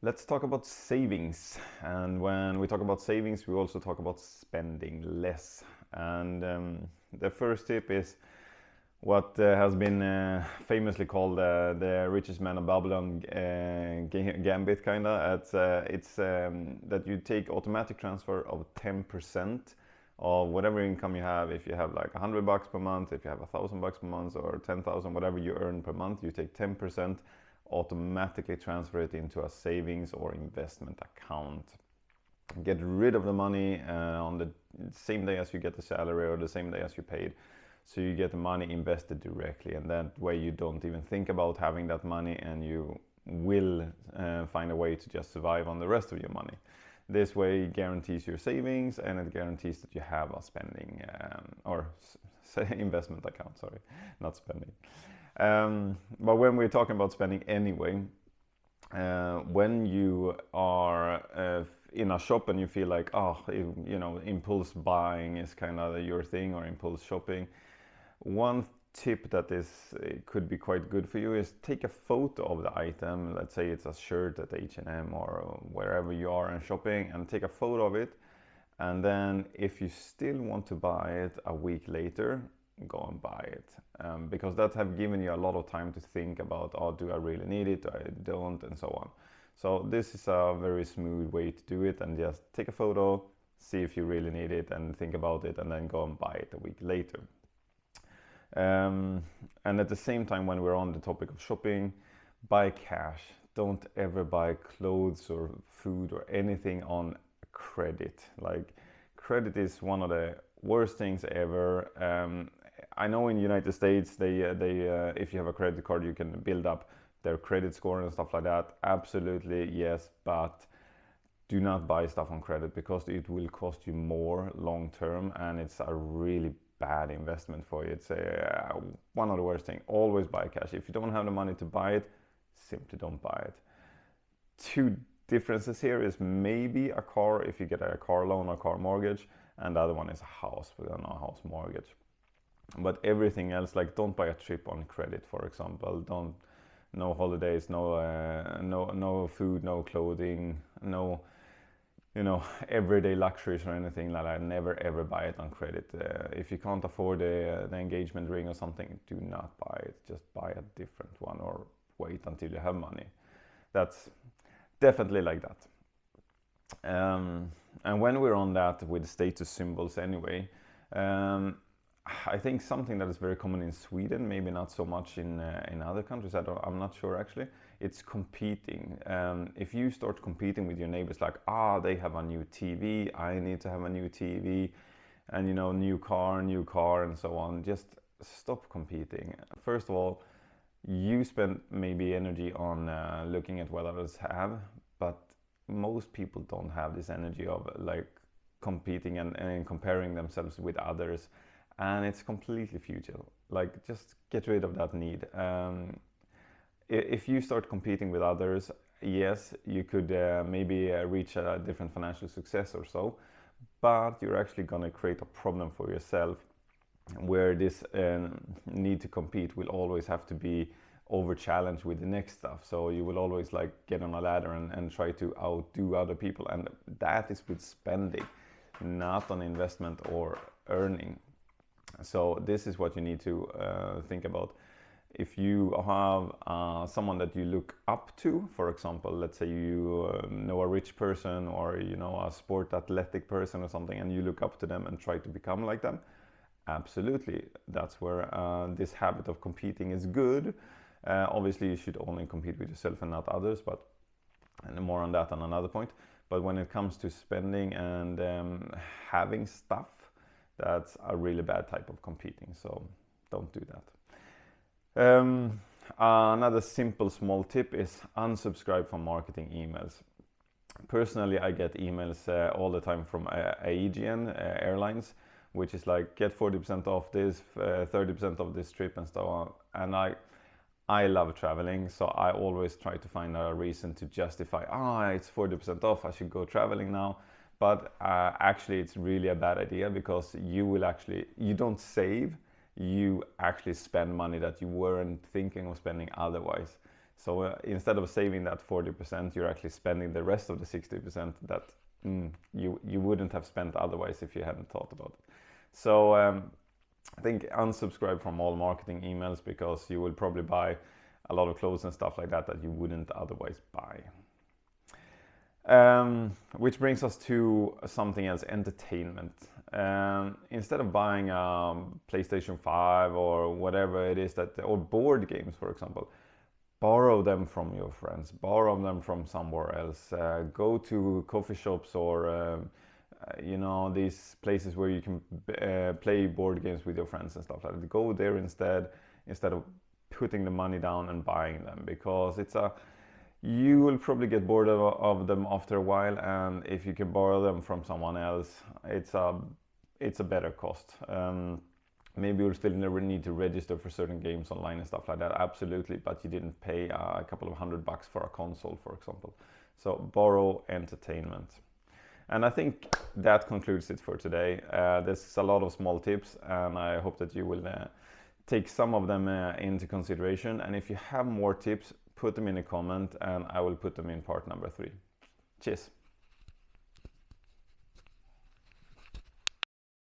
Let's talk about savings. And when we talk about savings, we also talk about spending less. And the first tip is what has been famously called the richest man of Babylon gambit, kind of. It's that you take automatic transfer of 10% of whatever income you have. If you have like $100 per month, if you have $1,000 per month, or 10,000, whatever you earn per month, you take 10%, automatically transfer it into a savings or investment account. Get rid of the money on the same day as you get the salary or the same day as you paid. So you get the money invested directly, and that way you don't even think about having that money, and you will find a way to just survive on the rest of your money. This way guarantees your savings, and it guarantees that you have a spending or investment account, sorry, not spending. But when we're talking about spending anyway, when you are in a shop and you feel like, impulse buying is kind of your thing, or impulse shopping, one tip that could be quite good for you is take a photo of the item. Let's say it's a shirt at H&M or wherever you are in shopping, and take a photo of it. And then if you still want to buy it a week later, go and buy it, because that have given you a lot of time to think about, do I really need it, I don't, and so on. So this is a very smooth way to do it, and just take a photo, see if you really need it, and think about it, and then go and buy it a week later. And at the same time, when we're on the topic of shopping, buy cash. Don't ever buy clothes or food or anything on credit. Like, credit is one of the worst things ever. I know in the United States, they if you have a credit card, you can build up their credit score and stuff like that. Absolutely, yes, but do not buy stuff on credit, because it will cost you more long term, and it's a really bad investment for you. It's one of the worst things. Always buy cash. If you don't have the money to buy it, simply don't buy it. Two differences here is maybe a car, if you get a car loan or car mortgage, and the other one is a house with a house mortgage. But everything else, like, don't buy a trip on credit, for example. No holidays, no food, no clothing, no everyday luxuries or anything like that. Never ever buy it on credit. If you can't afford the engagement ring or something, do not buy it. Just buy a different one, or wait until you have money. That's definitely like that. And when we're on that with status symbols anyway, I think something that is very common in Sweden, maybe not so much in other countries, I'm not sure actually, it's competing. If you start competing with your neighbors, like, they have a new TV, I need to have a new TV, and new car, and so on, just stop competing. First of all, you spend maybe energy on looking at what others have, but most people don't have this energy of like competing and comparing themselves with others. And it's completely futile. Like, just get rid of that need. If you start competing with others, yes, you could maybe reach a different financial success or so, but you're actually gonna create a problem for yourself, where this need to compete will always have to be over challenged with the next stuff. So you will always like get on a ladder and try to outdo other people, and that is with spending, not on investment or earning. So this is what you need to think about. If you have someone that you look up to, for example, let's say you know a rich person, or a sport athletic person or something, and you look up to them and try to become like them, absolutely, that's where this habit of competing is good. Obviously, you should only compete with yourself and not others, and more on that on another point. But when it comes to spending and having stuff, that's a really bad type of competing, so don't do that. Another simple small tip is unsubscribe from marketing emails. Personally, I get emails all the time from Aegean Airlines, which is like, get 40% off this, 30% of this trip, and so on. And I love traveling, so I always try to find a reason to justify, it's 40% off, I should go traveling now. But actually, it's really a bad idea, because you don't save, you actually spend money that you weren't thinking of spending otherwise. So instead of saving that 40%, you're actually spending the rest of the 60% that you wouldn't have spent otherwise if you hadn't thought about it. So I think unsubscribe from all marketing emails, because you will probably buy a lot of clothes and stuff like that you wouldn't otherwise buy. Which brings us to something else, entertainment. Instead of buying a PlayStation 5 or whatever it is or board games, for example, borrow them from your friends, borrow them from somewhere else. Go to coffee shops or these places where you can play board games with your friends and stuff like that. Go there instead of putting the money down and buying them, because you will probably get bored of them after a while, and if you can borrow them from someone else, it's a better cost. Maybe you'll still never need to register for certain games online and stuff like that, absolutely, but you didn't pay a couple of $100 for a console, for example. So borrow entertainment. And I think that concludes it for today. There's a lot of small tips, and I hope that you will take some of them into consideration. And if you have more tips, put them in a comment, and I will put them in part number 3. Cheers.